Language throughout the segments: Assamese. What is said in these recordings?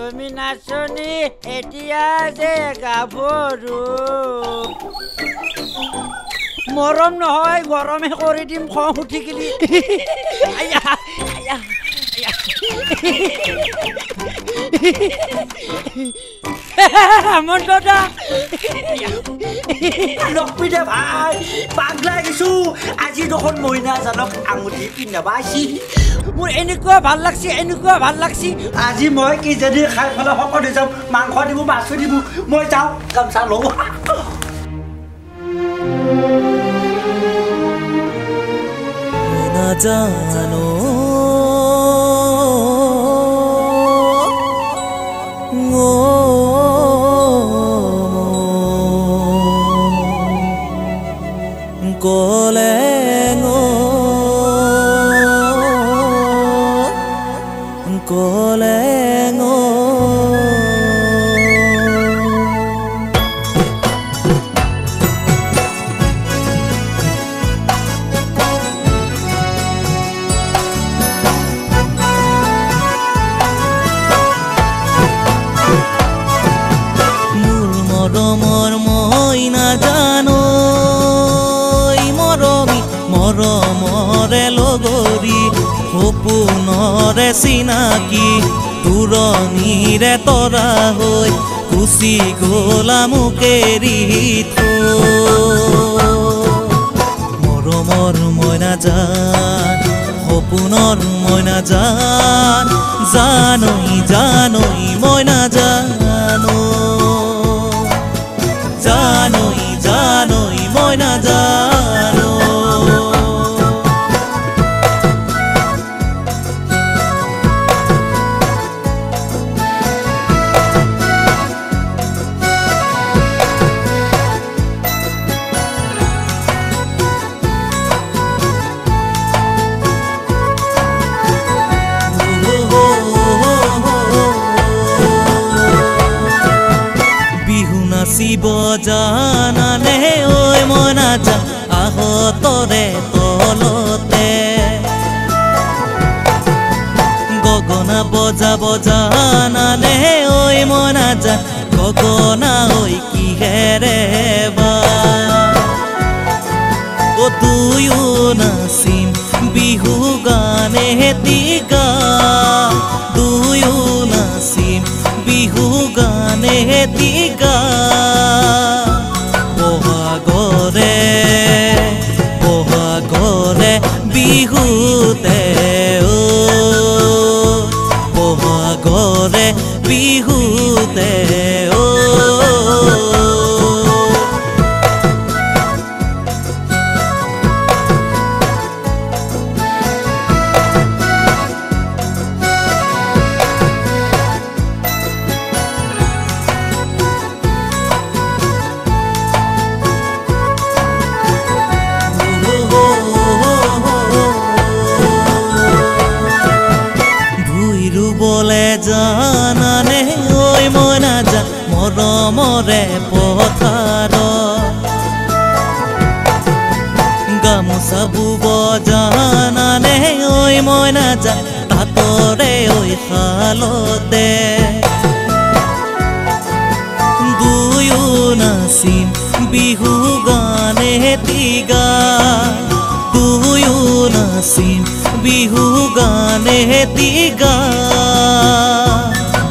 তুমি নাচনি এতিয়া যে গাভৰু মৰম নহয় গৰমে কৰি দিম খং উঠি গলি আয়া আয়া মনটা লক্ষ্মীদে ভাই পাগলা গেছো আজি দেখোন মইনা জানক আঙুঠি পিন্ধাবা আছি মোৰ এনেকুৱা ভাল লাগছি আজি মই কি যদি খাই ফেলে সকলো যাম মাংস দিব মাছ দিব মই যাওঁ গামছা লওঁ না জানো মৰমৰে লগৰী সপোনৰে চিনাকি তুৰণিৰে তৰা হৈ গুচি গলা মোক এৰি মৰমৰ মইনা জান সপোনৰ মইনা জান জানৈ মইনা জানো জানৈ মইনা জানো নাচিব জানানে ঐ মইনা জান আহতৰে তলতে গগনা বজাব জানানে ঐ মইনা জান গগনা ঐ কিহেৰে বা ও তুয়ো নাচিম বিহু গানে হেতিকা দুয়ো নাচিম বিহু গানে হেতিকা বহাগৰে বিহুতে বহাগৰে বিহুতে জানানে ঐ মইনা জান মৰমৰে পথাৰ গামোচা বুব জানানে ঐ মইনা জান তাতৰে ঐ শালতে দুয়ো নাচিম বিহু গানে হেতিগা দুয়ো নাচিম বিহু গানে হেতিগা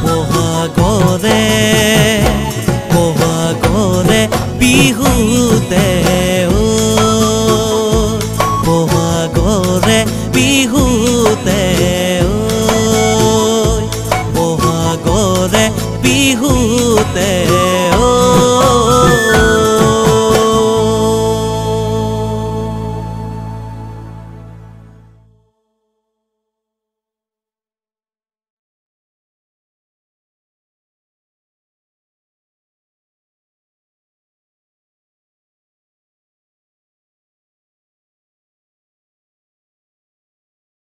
বহাগৰে বিহুতে বহাগৰে বিহুতে বহাগৰে বিহুতে